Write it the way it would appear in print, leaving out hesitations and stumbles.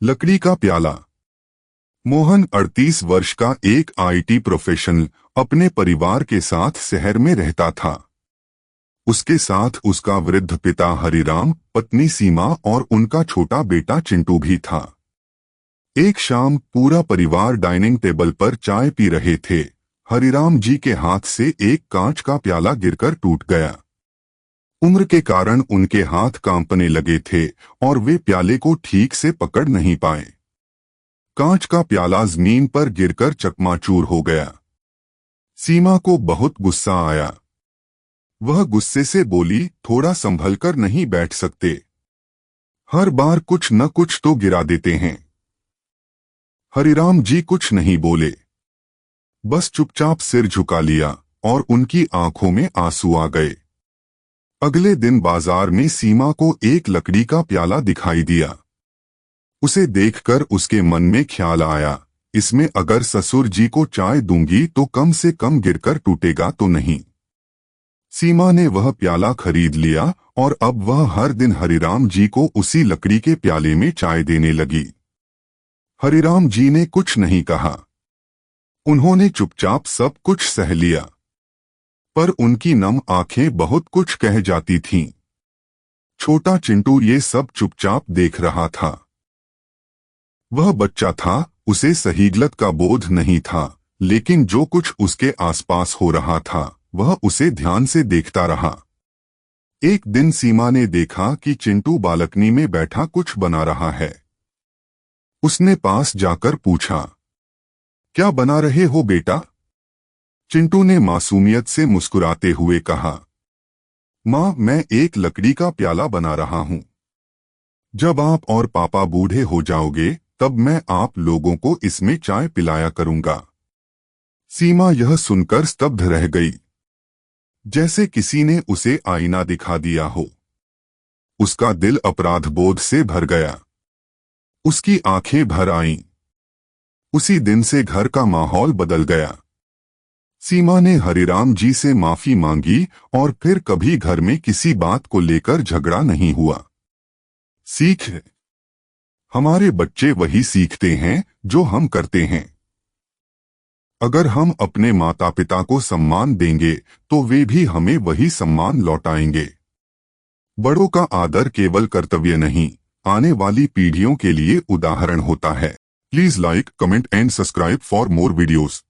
लकड़ी का प्याला। मोहन 38 वर्ष का एक आईटी प्रोफेशनल अपने परिवार के साथ शहर में रहता था। उसके साथ उसका वृद्ध पिता हरिराम, पत्नी सीमा और उनका छोटा बेटा चिंटू भी था। एक शाम पूरा परिवार डाइनिंग टेबल पर चाय पी रहे थे। हरिराम जी के हाथ से एक कांच का प्याला गिरकर टूट गया। उम्र के कारण उनके हाथ कांपने लगे थे और वे प्याले को ठीक से पकड़ नहीं पाए। कांच का प्याला जमीन पर गिरकर चकनाचूर हो गया। सीमा को बहुत गुस्सा आया। वह गुस्से से बोली, थोड़ा संभलकर नहीं बैठ सकते? हर बार कुछ न कुछ तो गिरा देते हैं। हरिराम जी कुछ नहीं बोले, बस चुपचाप सिर झुका लिया और उनकी आंखों में आंसू आ गए। अगले दिन बाजार में सीमा को एक लकड़ी का प्याला दिखाई दिया। उसे देखकर उसके मन में ख्याल आया, इसमें अगर ससुर जी को चाय दूंगी तो कम से कम गिरकर टूटेगा तो नहीं। सीमा ने वह प्याला खरीद लिया और अब वह हर दिन हरिराम जी को उसी लकड़ी के प्याले में चाय देने लगी। हरिराम जी ने कुछ नहीं कहा। उन्होंने चुपचाप सब कुछ सह लिया, पर उनकी नम आंखें बहुत कुछ कह जाती थीं। छोटा चिंटू ये सब चुपचाप देख रहा था। वह बच्चा था, उसे सही गलत का बोध नहीं था, लेकिन जो कुछ उसके आसपास हो रहा था वह उसे ध्यान से देखता रहा। एक दिन सीमा ने देखा कि चिंटू बालकनी में बैठा कुछ बना रहा है। उसने पास जाकर पूछा, क्या बना रहे हो बेटा? चिंटू ने मासूमियत से मुस्कुराते हुए कहा, माँ, मैं एक लकड़ी का प्याला बना रहा हूँ। जब आप और पापा बूढ़े हो जाओगे तब मैं आप लोगों को इसमें चाय पिलाया करूंगा। सीमा यह सुनकर स्तब्ध रह गई, जैसे किसी ने उसे आईना दिखा दिया हो। उसका दिल अपराध बोध से भर गया। उसकी आंखें भर आईं। उसी दिन से घर का माहौल बदल गया। सीमा ने हरिराम जी से माफी मांगी और फिर कभी घर में किसी बात को लेकर झगड़ा नहीं हुआ। सीख, हमारे बच्चे वही सीखते हैं जो हम करते हैं। अगर हम अपने माता पिता को सम्मान देंगे तो वे भी हमें वही सम्मान लौटाएंगे। बड़ों का आदर केवल कर्तव्य नहीं, आने वाली पीढ़ियों के लिए उदाहरण होता है। Please like, comment and subscribe for more videos.